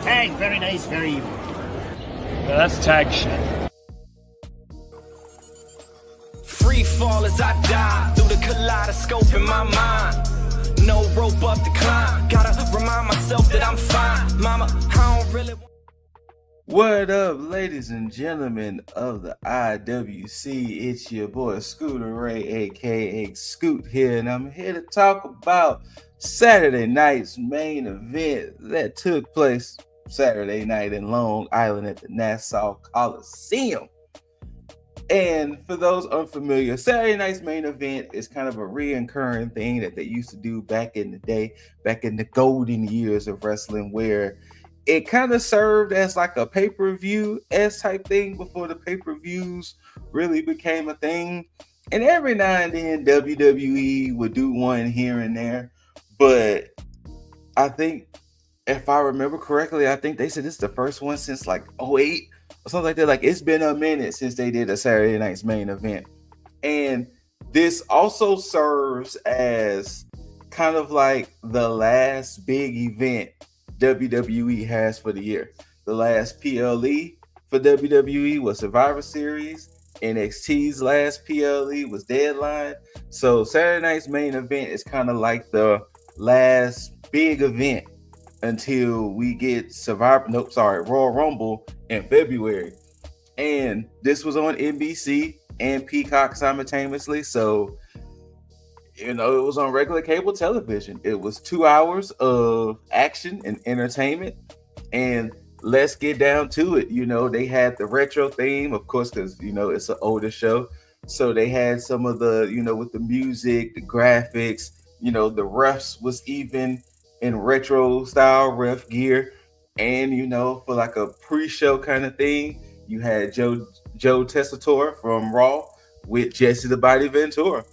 Tag, very nice, very evil. Yeah, that's tag shit. Free fall as I dive through the kaleidoscope in my mind. No rope up to climb. Gotta remind myself that I'm fine. Mama, I don't really. What up, ladies and gentlemen of the IWC? It's your boy Scooter Ray, aka Scoot here, and I'm here to talk about Saturday night's main event that took place Saturday night in Long Island at the Nassau Coliseum. And for those unfamiliar, Saturday night's main event is kind of a reoccurring thing that they used to do back in the day, back in the golden years of wrestling, where it kind of served as like a pay-per-view-esque type thing before the pay-per-views really became a thing. And every now and then WWE would do one here and there. But I think, if I remember correctly, I think they said this is the first one since like 2008 or something like that. Like, it's been a minute since they did a Saturday night's main event. And this also serves as kind of like the last big event WWE has for the year. The last PLE for WWE was Survivor Series. NXT's last PLE was Deadline. So Saturday night's main event is kind of like the last big event until we get Royal Rumble in February. And this was on NBC and Peacock simultaneously. So, you know, it was on regular cable television. It was 2 hours of action and entertainment. And let's get down to it. You know, they had the retro theme, of course, because, you know, it's an older show. So they had some of the, you know, with the music, the graphics, you know, the refs was even in retro style ref gear. And, you know, for like a pre-show kind of thing, you had Joe Tessitore from Raw with Jesse the Body Ventura.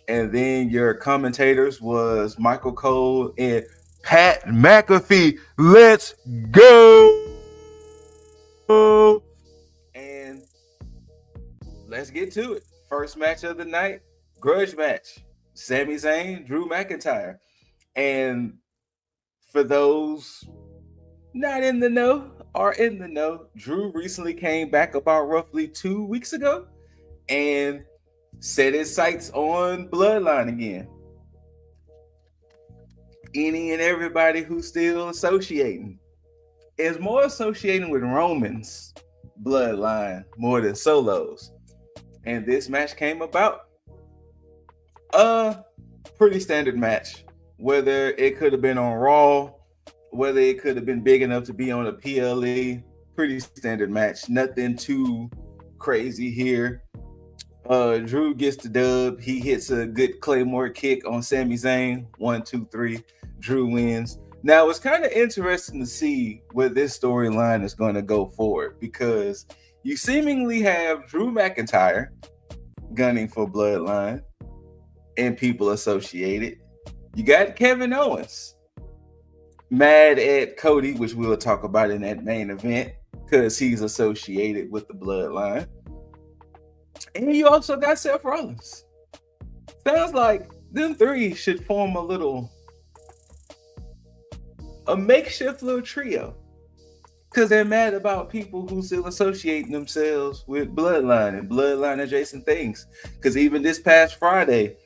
And then your commentators was Michael Cole and Pat McAfee. Let's go! And let's get to it. First match of the night, grudge match. Sami Zayn, Drew McIntyre. And for those not in the know or in the know, Drew recently came back about roughly 2 weeks ago and set his sights on Bloodline again. Any and everybody who's still associating is more associating with Roman's Bloodline more than Solo's. And this match came about. A pretty standard match. Whether it could have been on Raw, whether it could have been big enough to be on a PLE, pretty standard match. Nothing too crazy here. Drew gets the dub. He hits a good Claymore kick on Sami Zayn. 1, 2, 3. Drew wins. Now, it's kind of interesting to see where this storyline is going to go forward, because you seemingly have Drew McIntyre gunning for Bloodline and people associated. You got Kevin Owens mad at Cody, which we'll talk about in that main event, because he's associated with the Bloodline. And you also got Seth Rollins. Sounds like them three should form a makeshift little trio, because they're mad about people who still associating themselves with Bloodline and Bloodline adjacent things. Because even this past Friday,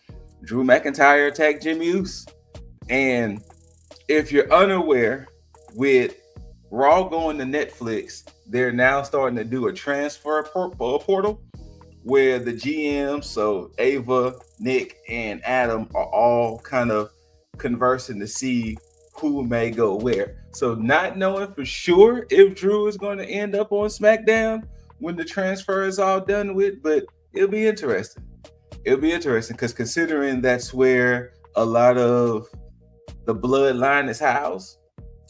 Drew McIntyre attacked Jimmy Uso. And if you're unaware, with Raw going to Netflix, they're now starting to do a transfer portal where the GMs, so Ava, Nick, and Adam, are all kind of conversing to see who may go where. So not knowing for sure if Drew is going to end up on SmackDown when the transfer is all done with, but it'll be interesting. It'll be interesting because considering that's where a lot of the Bloodline is housed,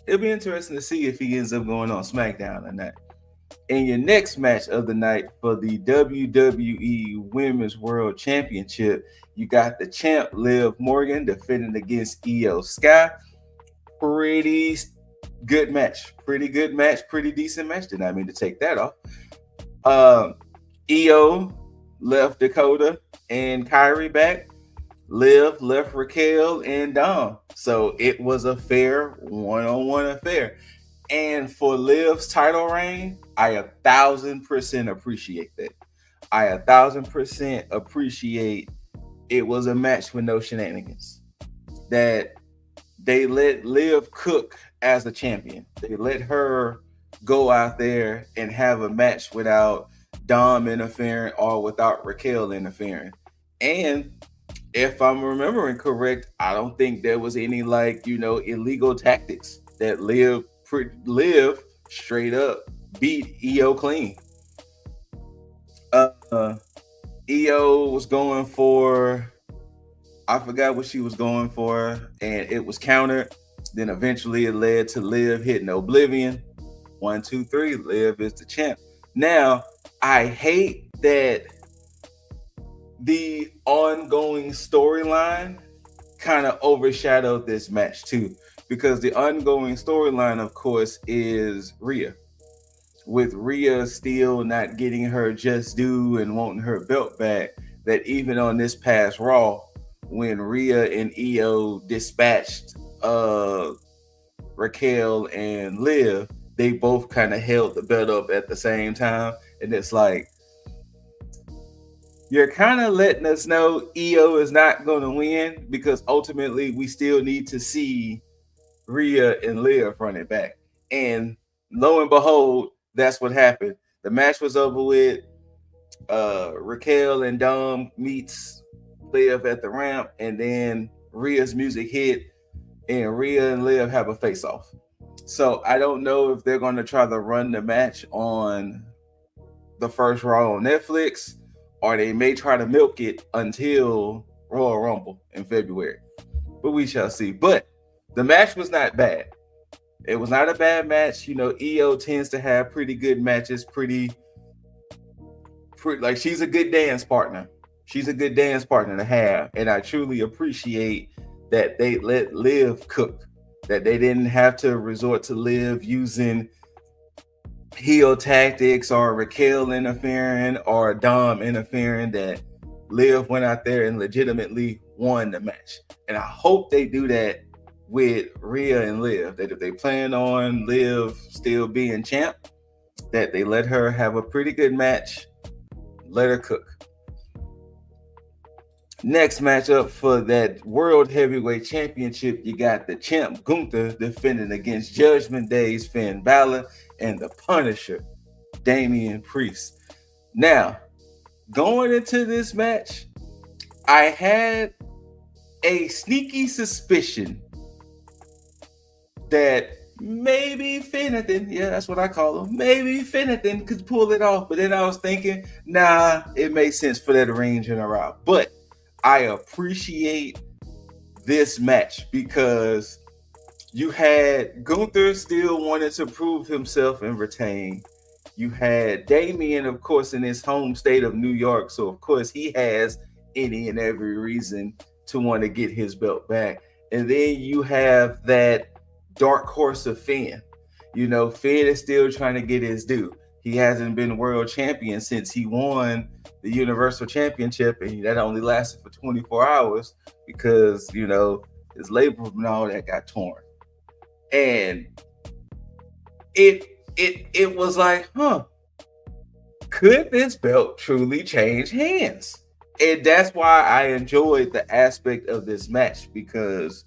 it'll be interesting to see if he ends up going on SmackDown or not. In your next match of the night for the WWE Women's World Championship, you got the champ Liv Morgan defending against Io Sky. Pretty good match. Pretty decent match. Did not mean to take that off. Io left Dakota and Kyrie back. Liv left Raquel and Dom. So it was a fair one-on-one affair. And for Liv's title reign, I 1,000% appreciate that. I 1,000% appreciate it was a match with no shenanigans. That they let Liv cook as a champion. They let her go out there and have a match without Dom interfering or without Raquel interfering. And if I'm remembering correct, I don't think there was any illegal tactics. That Liv straight up beat EO clean. EO was going for, I forgot what she was going for, and it was countered. Then eventually it led to Liv hitting Oblivion. 1, 2, 3, Liv is the champ. Now, I hate that the ongoing storyline kind of overshadowed this match too, because the ongoing storyline, of course, is Rhea. With Rhea still not getting her just due and wanting her belt back, that even on this past Raw, when Rhea and EO dispatched Raquel and Liv, they both kind of held the belt up at the same time. And it's like, you're kind of letting us know EO is not going to win, because ultimately we still need to see Rhea and Liv run it back. And lo and behold, that's what happened. The match was over with. Raquel and Dom meets Liv at the ramp, and then Rhea's music hit, and Rhea and Liv have a face-off. So I don't know if they're going to try to run the match on the first Raw on Netflix, or they may try to milk it until Royal Rumble in February. But we shall see. But the match was not bad. It was not a bad match. EO tends to have pretty good matches, pretty like, she's a good dance partner. She's a good dance partner to have. And I truly appreciate that they let Liv cook, that they didn't have to resort to Liv using heel tactics or Raquel interfering or Dom interfering, that Liv went out there and legitimately won the match. And I hope they do that with Rhea and Liv, that if they plan on Liv still being champ, that they let her have a pretty good match, let her cook. Next matchup for that World Heavyweight Championship, you got the champ Gunther defending against Judgment Day's Finn Balor and the Punisher, Damian Priest. Now, going into this match, I had a sneaky suspicion that maybe Finnegan, yeah, that's what I call him, maybe Finnegan could pull it off. But then I was thinking, nah, it makes sense for that range in a row. But I appreciate this match because you had Gunther still wanting to prove himself and retain. You had Damian, of course, in his home state of New York. So, of course, he has any and every reason to want to get his belt back. And then you have that dark horse of Finn. Finn is still trying to get his due. He hasn't been world champion since he won the Universal Championship, and that only lasted for 24 hours because, his label and all that got torn. And it was like, could this belt truly change hands? And that's why I enjoyed the aspect of this match, because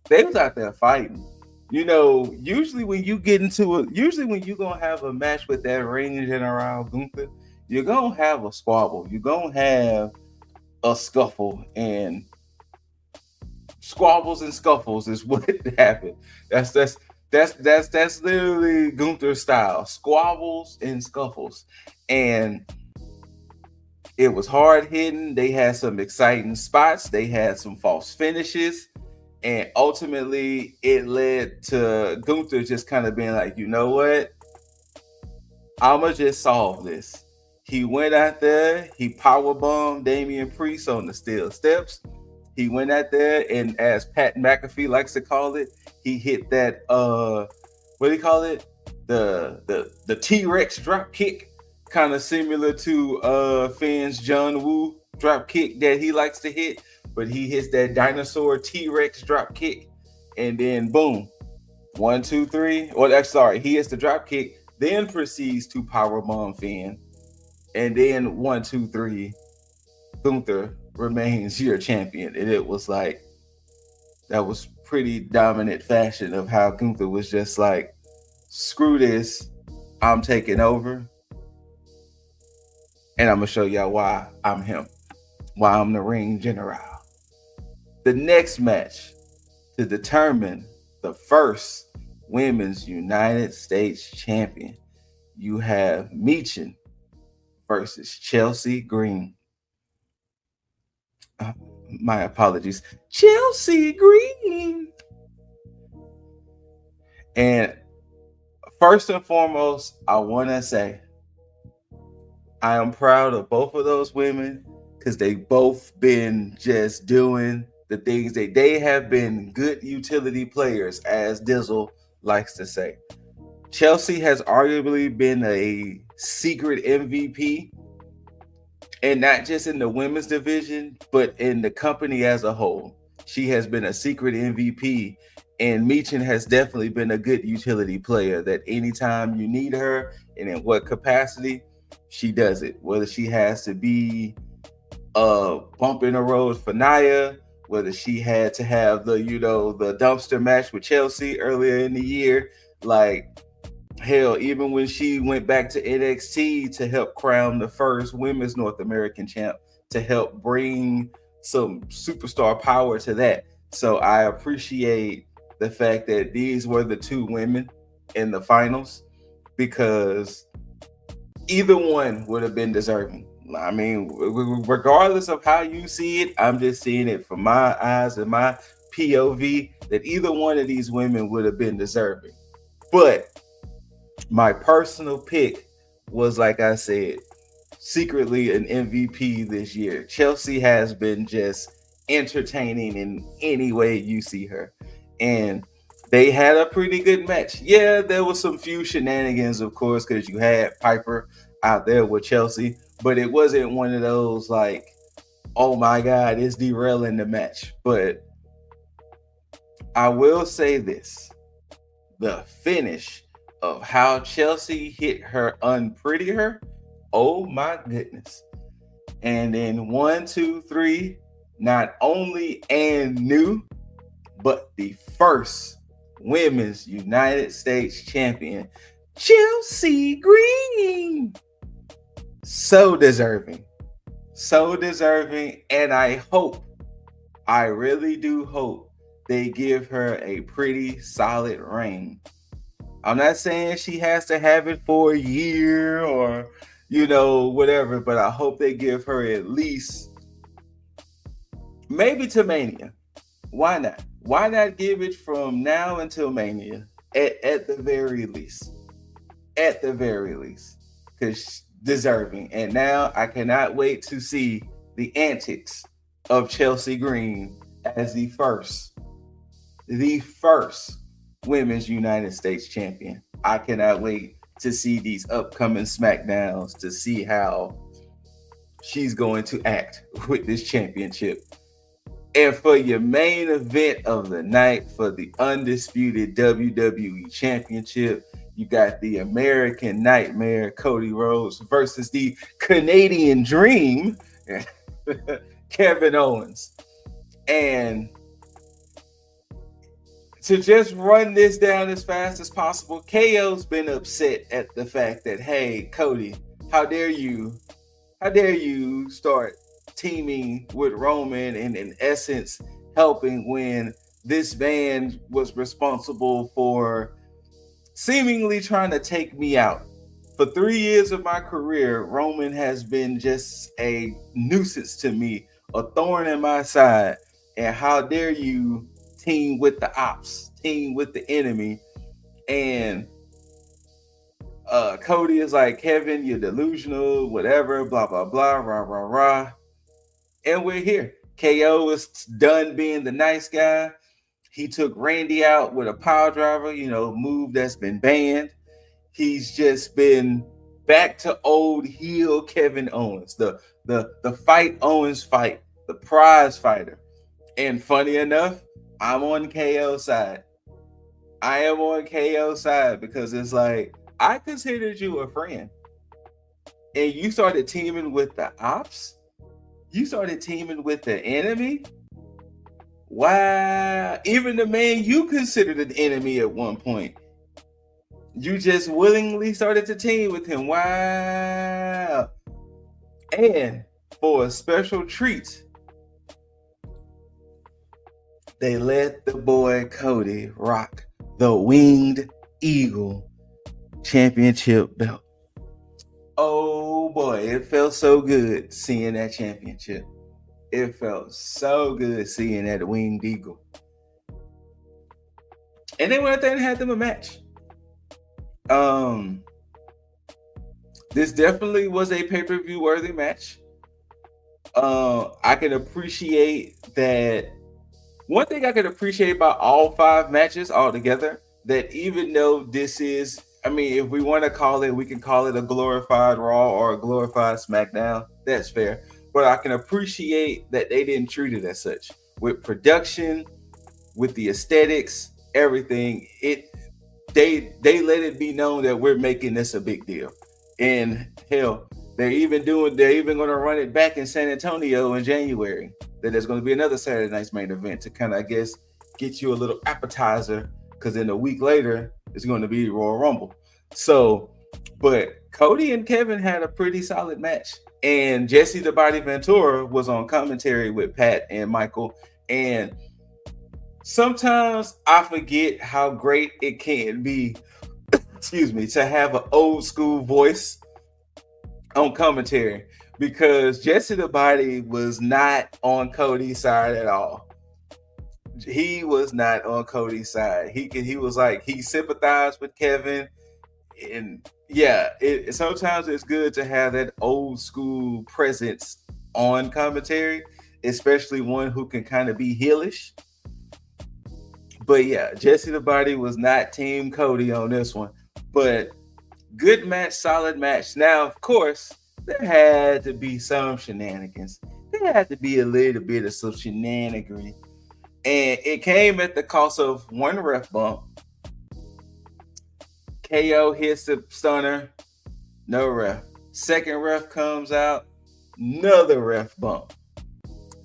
they was out there fighting. Usually when you're going to have a match with that range and around Gunther, you're going to have a squabble. You're going to have a scuffle, and squabbles and scuffles is what happened. That's literally Gunther's style, squabbles and scuffles. And it was hard hitting. They had some exciting spots. They had some false finishes. And ultimately, it led to Gunther just kind of being like, you know what? I'm going to just solve this. He went out there. He powerbombed Damian Priest on the steel steps. He went out there, and as Pat McAfee likes to call it, he hit that, what do you call it? The T-Rex drop kick, kind of similar to Finn's John Woo drop kick that he likes to hit. But he hits that dinosaur T-Rex drop kick, and then boom, 1, 2, 3. Or sorry, he hits the drop kick, then proceeds to powerbomb Finn. And then 1, 2, 3, Gunther remains your champion. And it was like, that was pretty dominant fashion of how Gunther was just like, screw this, I'm taking over. And I'm going to show y'all why I'm him, why I'm the ring general. The next match to determine the first Women's United States champion, you have Michin versus Chelsea Green. My apologies. Chelsea Green. And first and foremost, I want to say I am proud of both of those women because they both been just doing the things they have been good utility players, as Dizzle likes to say. Chelsea has arguably been a secret MVP, and not just in the women's division, but in the company as a whole. She has been a secret MVP, and Michin has definitely been a good utility player that anytime you need her and in what capacity, she does it. Whether she has to be a bump in the road for Nia, whether she had to have the dumpster match with Chelsea earlier in the year, like hell, even when she went back to NXT to help crown the first women's North American champ, to help bring some superstar power to that. So I appreciate the fact that these were the two women in the finals, because either one would have been deserving. I mean, regardless of how you see it, I'm just seeing it from my eyes and my POV that either one of these women would have been deserving. But my personal pick was, like I said, secretly an MVP this year. Chelsea has been just entertaining in any way you see her. And they had a pretty good match. Yeah, there was some few shenanigans, of course, because you had Piper out there with Chelsea, but it wasn't one of those like, oh my God, it's derailing the match. But I will say this, the finish of how Chelsea hit her unpretty her, oh my goodness. And then 1, 2, 3, not only and new, but the first Women's United States champion, Chelsea Green. So deserving. So deserving. And I really do hope they give her a pretty solid reign. I'm not saying she has to have it for a year or, whatever, but I hope they give her at least maybe to Mania. Why not? Why not give it from now until Mania at the very least? At the very least. Because deserving. And now I cannot wait to see the antics of Chelsea Green as the first Women's United States champion. I cannot wait to see these upcoming SmackDowns to see how she's going to act with this championship. And for your main event of the night, for the undisputed WWE Championship, you got the American Nightmare, Cody Rhodes, versus the Canadian Dream, Kevin Owens. And to just run this down as fast as possible, KO's been upset at the fact that, hey, Cody, how dare you start teaming with Roman and in essence helping when this man was responsible for seemingly trying to take me out. For 3 years of my career, Roman has been just a nuisance to me, a thorn in my side. And how dare you team with the ops, team with the enemy? And Cody is like, Kevin, you're delusional, whatever, blah, blah, blah, rah, rah, rah. And we're here. KO is done being the nice guy. He took Randy out with a power driver, move that's been banned. He's just been back to old heel Kevin Owens, the fight Owens fight, the prize fighter. And funny enough, I'm on KO's side. I am on KO's side because it's like I considered you a friend, and you started teaming with the ops. You started teaming with the enemy. Wow! Even the man you considered an enemy at one point, you just willingly started to team with him. Wow! And for a special treat, they let the boy Cody rock the Winged Eagle championship belt. Oh boy, it felt so good seeing that championship. It felt so good seeing that Winged Eagle. And they went out there and had them a match. This definitely was a pay-per-view worthy match. I can appreciate that. One thing I can appreciate about all 5 matches all together, that even though this is, I mean, if we want to call it, we can call it a glorified Raw or a glorified SmackDown. That's fair. But I can appreciate that they didn't treat it as such. With production, with the aesthetics, everything, they let it be known that we're making this a big deal. And hell, they're even going to run it back in San Antonio in January. That there's going to be another Saturday night's main event to kind of, I guess, get you a little appetizer, because then a week later it's going to be Royal Rumble. So, but Cody and Kevin had a pretty solid match, and Jesse the Body Ventura was on commentary with Pat and Michael. And sometimes I forget how great it can be, excuse me, to have an old school voice on commentary, because Jesse the Body was not on Cody's side at all. He was not on Cody's side. He was like, he sympathized with Kevin. And yeah, sometimes it's good to have that old school presence on commentary, especially one who can kind of be heelish. But yeah, Jesse the Body was not Team Cody on this one. But good match, solid match. Now, of course, there had to be some shenanigans. There had to be a little bit of some shenanigery. And it came at the cost of one ref bump. KO hits the stunner, no ref. Second ref comes out, another ref bump.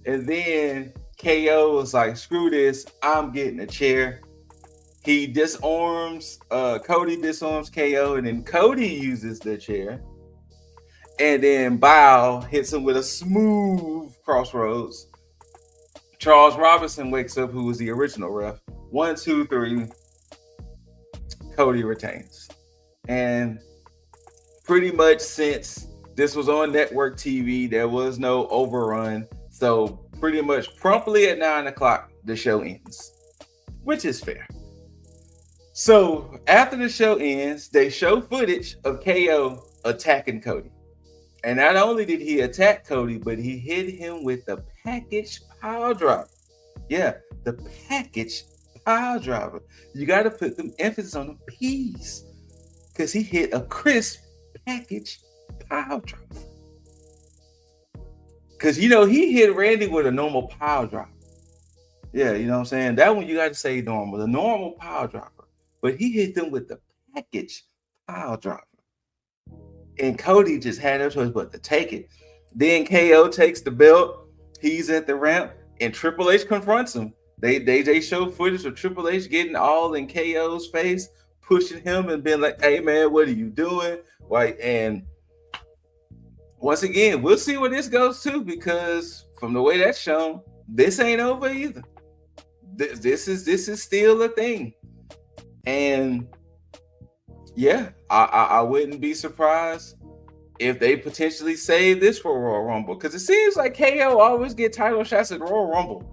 And then KO was like, screw this, I'm getting a chair. He disarms, Cody disarms KO, and then Cody uses the chair. And then Bow hits him with a smooth crossroads. Charles Robinson wakes up, who was the original ref. 1, 2, 3. Cody retains. And pretty much since this was on network TV, there was no overrun. So pretty much promptly at 9 o'clock, the show ends, which is fair. So after the show ends, they show footage of KO attacking Cody. And not only did he attack Cody, but he hit him with the package pile driver. Yeah, the package pile driver. You got to put the emphasis on the P's, because he hit a crisp package pile driver. Because, you know, he hit Randy with a normal pile driver. Yeah, you know what I'm saying? That one you got to say normal, the normal pile driver. But he hit them with the package pile driver. And Cody just had no choice but to take it. Then KO takes the belt. He's at the ramp, and Triple H confronts him. They show footage of Triple H getting all in KO's face, pushing him and being like, hey man, what are you doing? Like, and once again, we'll see where this goes to, because from the way that's shown, this ain't over either. This is still a thing. And yeah, I wouldn't be surprised if they potentially save this for Royal Rumble, because it seems like KO always get title shots at Royal Rumble.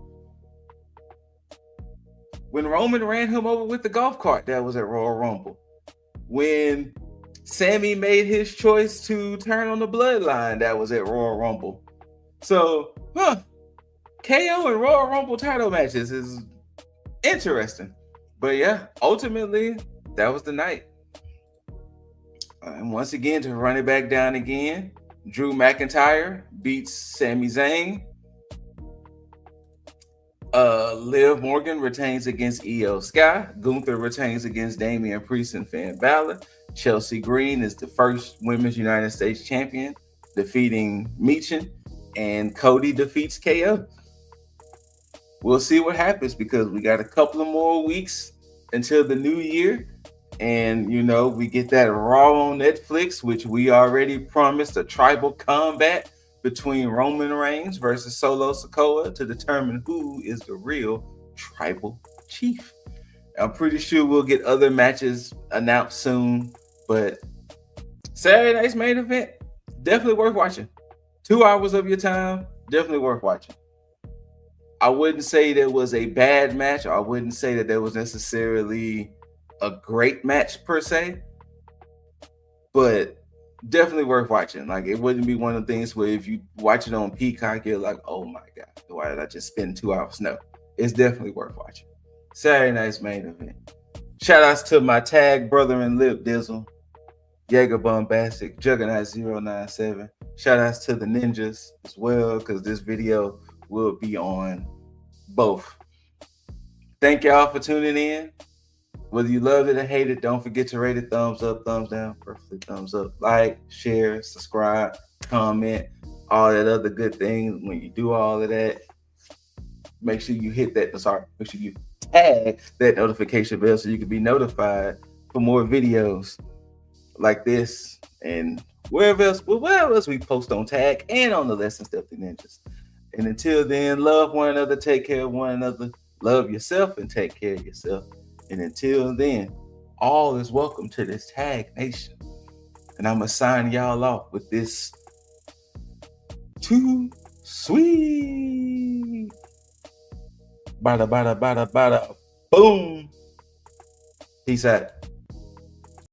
When Roman ran him over with the golf cart, that was at Royal Rumble. When Sammy made his choice to turn on the bloodline, that was at Royal Rumble. So, KO and Royal Rumble title matches is interesting. But yeah, ultimately, that was the night. And once again, to run it back down again, Drew McIntyre beats Sami Zayn. Liv Morgan retains against Io Sky. Gunther retains against Damian Priest and Finn Balor. Chelsea Green is the first Women's United States Champion, defeating Michin. And Cody defeats KO. We'll see what happens because we got a couple of more weeks until the new year. And, you know, we get that Raw on Netflix, which we already promised a tribal combat between Roman Reigns versus Solo Sikoa to determine who is the real tribal chief. I'm pretty sure we'll get other matches announced soon, but Saturday night's main event, definitely worth watching. 2 hours of your time, definitely worth watching. I wouldn't say there was a bad match. I wouldn't say that there was necessarily a great match per se, but definitely worth watching. Like, it wouldn't be one of the things where if you watch it on Peacock, you're like, oh my God, why did I just spend 2 hours? No, it's definitely worth watching. Saturday night's main event. Shout outs to my tag brother and Lip Dizzle, Jaeger Bombastic, Juggernaut 097. Shout outs to the ninjas as well, because this video will be on both. Thank y'all for tuning in. Whether you loved it or hated it, don't forget to rate it, thumbs up, thumbs down, preferably thumbs up. Like, share, subscribe, comment, all that other good things. When you do all of that, make sure you hit that. Make sure you tag that notification bell so you can be notified for more videos like this and wherever else we post on Tag and on the Less Than Stealthy Ninjas. And until then, love one another, take care of one another, love yourself and take care of yourself. And until then, all is welcome to this Tag Nation. And I'm going to sign y'all off with this too sweet. Bada, bada, bada, bada, boom. Peace out.